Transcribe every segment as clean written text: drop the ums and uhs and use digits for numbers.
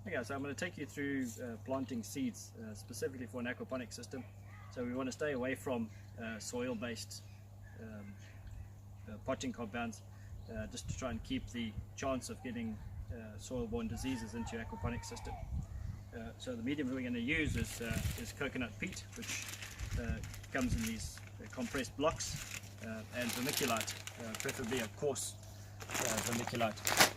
Okay, so I'm going to take you through planting seeds specifically for an aquaponic system. So we want to stay away from soil-based potting compounds, just to try and keep the chance of getting soil-borne diseases into your aquaponic system. So the medium we're going to use is coconut peat, which comes in these compressed blocks, and vermiculite, preferably a coarse vermiculite.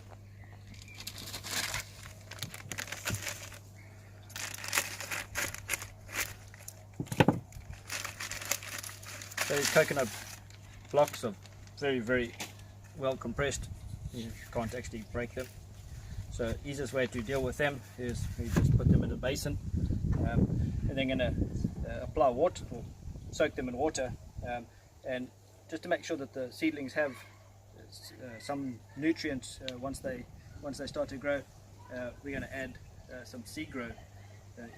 So these coconut blocks are very well compressed. You can't actually break them. So the easiest way to deal with them is we just put them in a basin, and then going to apply water, or soak them in water, and just to make sure that the seedlings have some nutrients once they start to grow. We're going to add some seed grow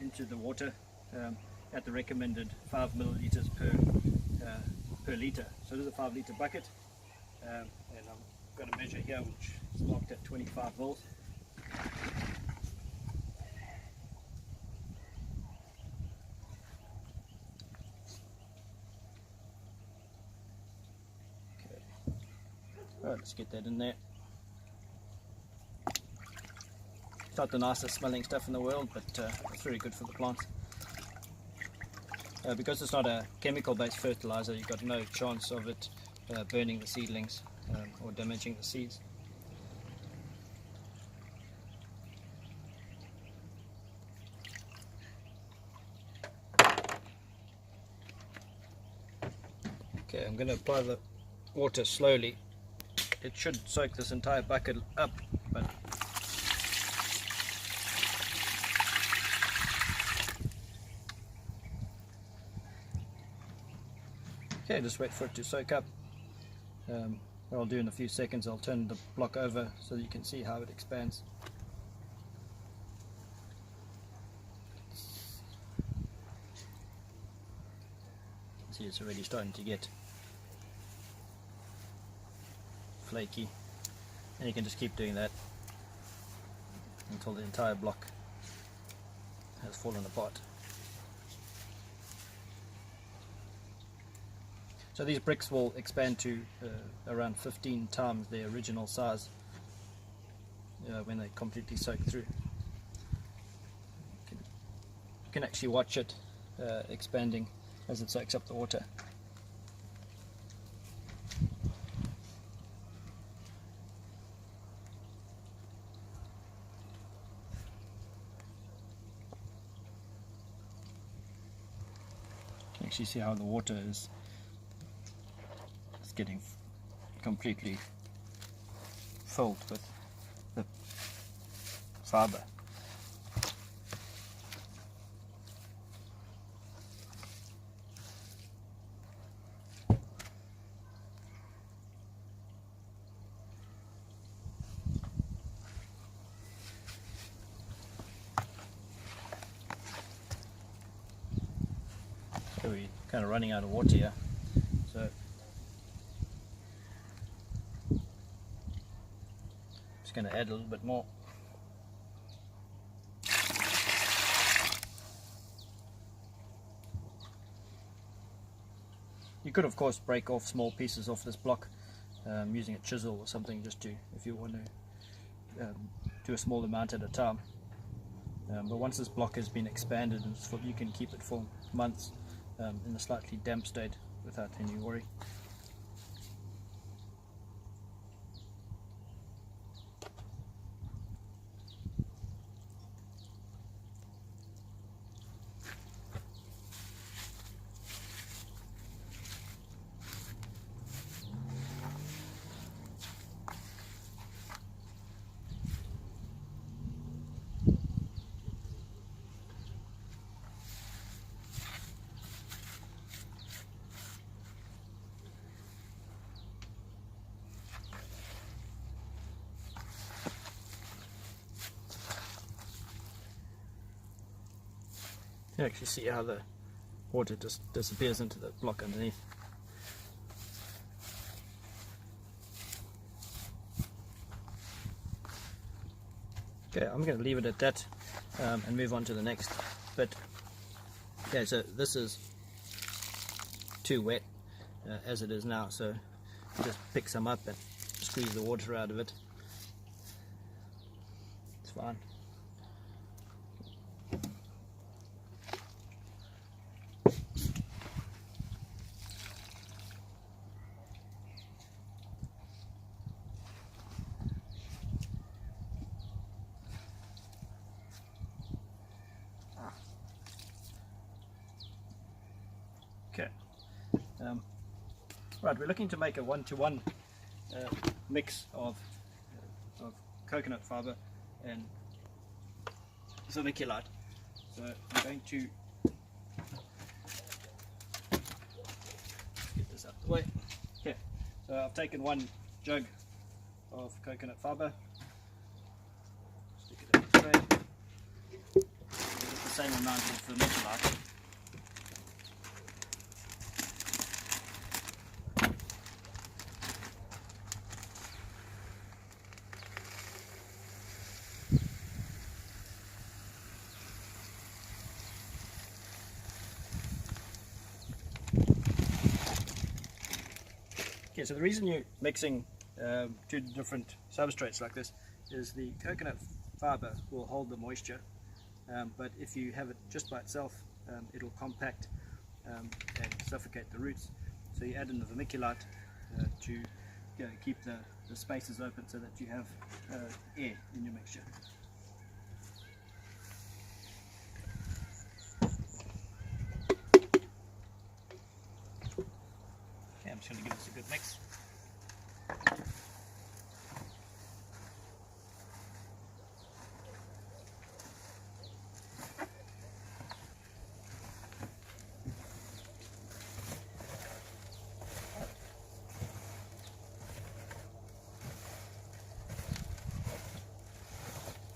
into the water at the recommended 5 milliliters per litre. So this is a 5 litre bucket, and I'm going to measure here, which is marked at 25 mils. Okay. Right, let's get that in there. It's not the nicest smelling stuff in the world, but it's very good for the plants. Because it's not a chemical-based fertilizer, you've got no chance of it burning the seedlings or damaging the seeds. Okay, I'm going to apply the water slowly. It should soak this entire bucket up, but okay, just wait for it to soak up. What I'll do in a few seconds, I'll turn the block over so that you can see how it expands. See, it's already starting to get flaky, and you can just keep doing that until the entire block has fallen apart. So these bricks will expand to around 15 times their original size when they completely soak through. You can actually watch it expanding as it soaks up the water. You can actually see how the water is getting completely filled with the fiber. So we're kind of running out of water here, so going to add a little bit more. You could of course break off small pieces off this block using a chisel or something, just to, if you want to do a small amount at a time. But once this block has been expanded, you can keep it for months in a slightly damp state without any worry. You can actually see how the water just disappears into the block underneath. Okay, I'm going to leave it at that and move on to the next bit. Okay, so this is too wet as it is now, so just pick some up and squeeze the water out of it. It's fine. Okay. Right, we're looking to make a one-to-one mix of coconut fiber and vermiculite. So I'm going to get this out of the way. Okay, so I've taken 1 jug of coconut fiber, stick it in the tray, get the same amount of vermiculite. Okay, so the reason you're mixing 2 different substrates like this is the coconut fiber will hold the moisture, but if you have it just by itself, it'll compact and suffocate the roots. So you add in the vermiculite to keep the spaces open so that you have air in your mixture. Okay, I'm just going to give this a good mix.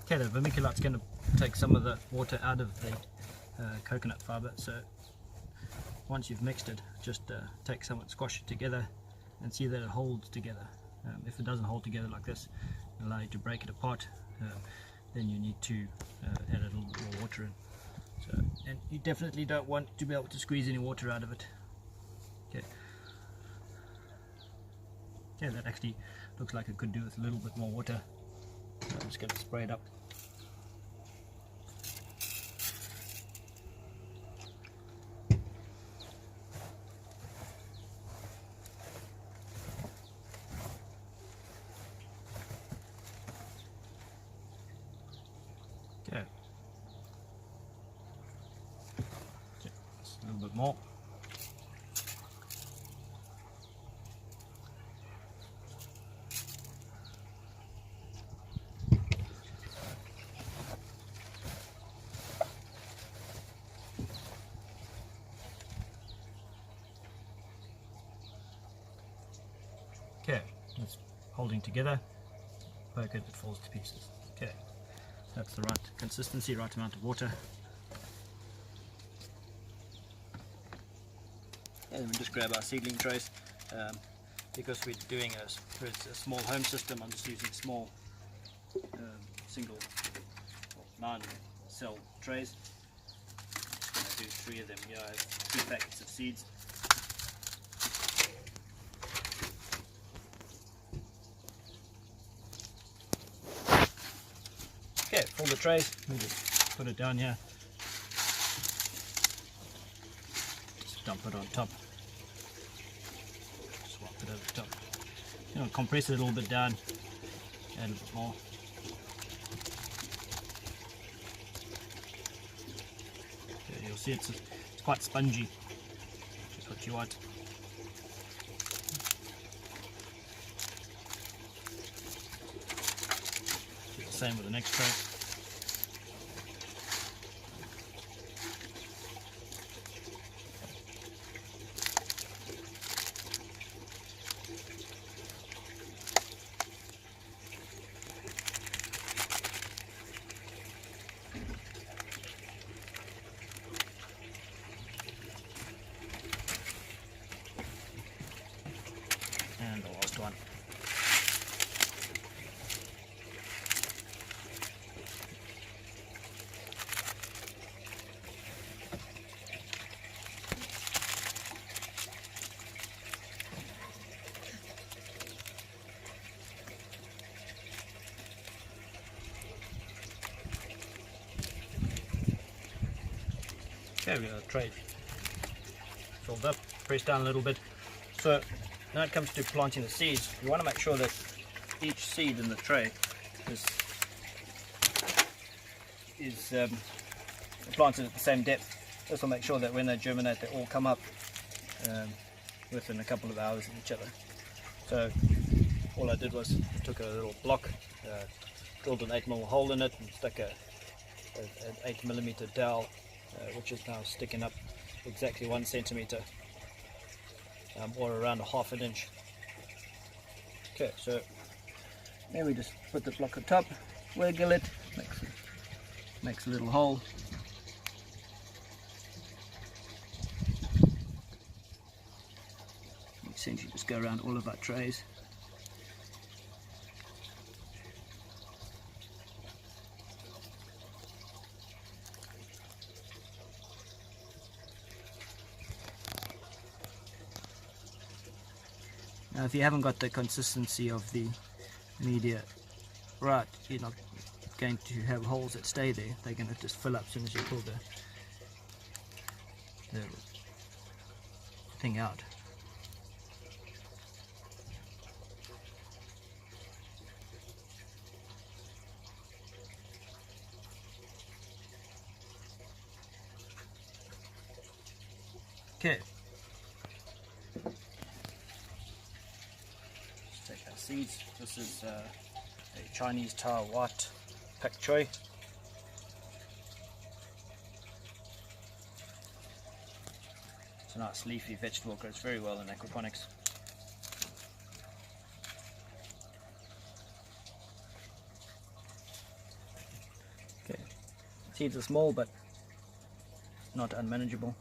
Okay, the vermiculite's going to take some of the water out of the coconut fiber, so once you've mixed it, just take some and squash it together and see that it holds together. If it doesn't hold together like this, it'll allow you to break it apart. Then you need to add a little bit more water in. So, and you definitely don't want to be able to squeeze any water out of it. Okay. Yeah, that actually looks like it could do with a little bit more water. So I'm just going to spray it up. Okay. Just a little bit more. Okay, it's holding together. Poke it, it falls to pieces. Okay, that's the right consistency, right amount of water. And then we just grab our seedling trays. Because we're doing a small home system, I'm just using small single 9-cell trays. I'm just going to do 3 of them. Here I have 2 packets of seeds. Okay, fill the trays, we just put it down here, just dump it on top, swap it over the top, compress it a little bit down, add a bit more. Okay, you'll see it's quite spongy, which is what you want. Do the same with the next tray. And the last one. Okay, we got a tray filled up, press down a little bit. So now it comes to planting the seeds. You want to make sure that each seed in the tray is planted at the same depth. This will make sure that when they germinate they all come up within a couple of hours of each other. So all I did was took a little block, drilled an 8mm hole in it and stuck an 8mm dowel, which is now sticking up exactly 1 centimeter, or around a ½ inch. Okay, so then we just put the block on top, wiggle it, makes a little hole. Essentially just go around all of our trays. Now if you haven't got the consistency of the media right, you're not going to have holes that stay there. They're going to just fill up as soon as you pull the thing out. Okay. Let's take our seeds. This is a Chinese Tower White Pak Choi. It's a nice leafy vegetable, grows very well in aquaponics. Okay, seeds are small but not unmanageable.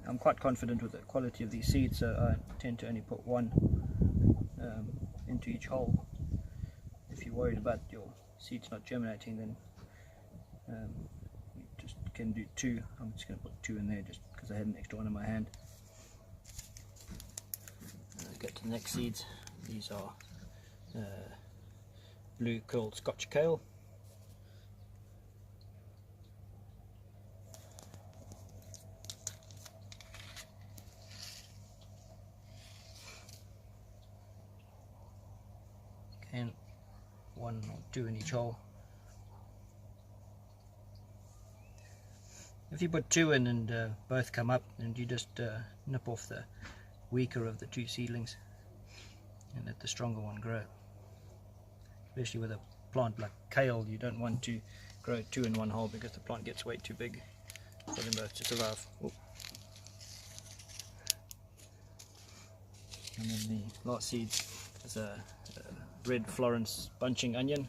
I'm quite confident with the quality of these seeds, so I tend to only put one into each hole. If you're worried about your seeds not germinating, then you just can do 2. I'm just going to put 2 in there just because I had an extra one in my hand. Let's get to the next seeds. These are blue curled Scotch kale. And 1 or 2 in each hole. If you put 2 in and both come up, and you just nip off the weaker of the 2 seedlings and let the stronger one grow. Especially with a plant like kale, you don't want to grow 2 in one hole because the plant gets way too big for them both to survive. Ooh. And then the last seed is a red Florence bunching onion.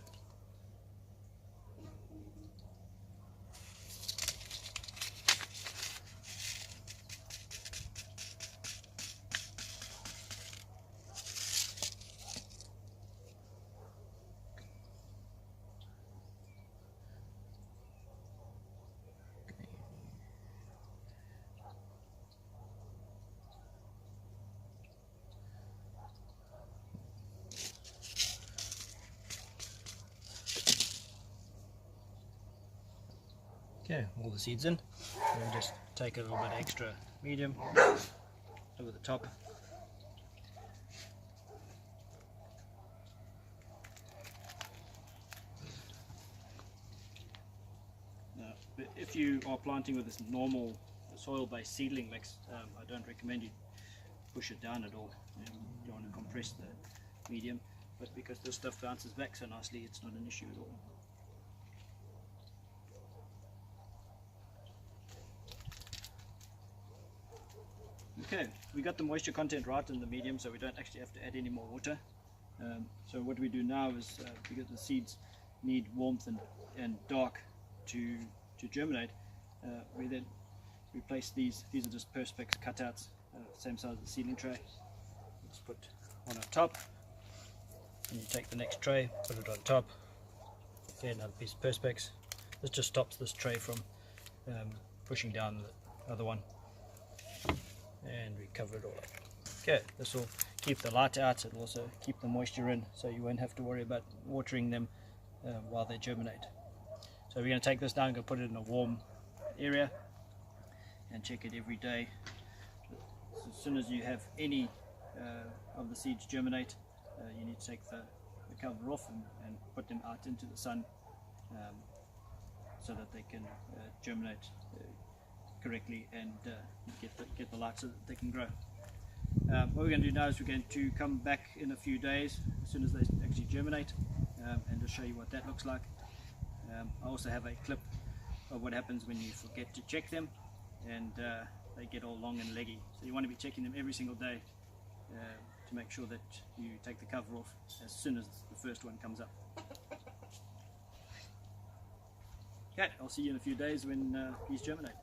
Okay, all the seeds in. We'll just take a little bit extra medium over the top. Now, if you are planting with this normal soil-based seedling mix, I don't recommend you push it down at all. You want to compress the medium, but because this stuff bounces back so nicely, it's not an issue at all. Okay, we got the moisture content right in the medium, so we don't actually have to add any more water. So what we do now is, because the seeds need warmth and dark to germinate, we then replace these. These are just perspex cutouts, same size as the seedling tray. Let's put one on top, and you take the next tray, put it on top. Okay, another piece of perspex. This just stops this tray from pushing down the other one. And we cover it all up. Okay, this will keep the light out, it'll also keep the moisture in, so you won't have to worry about watering them while they germinate. So we're going to take this down and go put it in a warm area and check it every day. So as soon as you have any of the seeds germinate, you need to take the cover off and put them out into the sun so that they can germinate correctly and get the light so that they can grow. What we're going to do now is we're going to come back in a few days as soon as they actually germinate and just show you what that looks like. I also have a clip of what happens when you forget to check them and they get all long and leggy. So you want to be checking them every single day to make sure that you take the cover off as soon as the first one comes up. Okay, I'll see you in a few days when these germinate.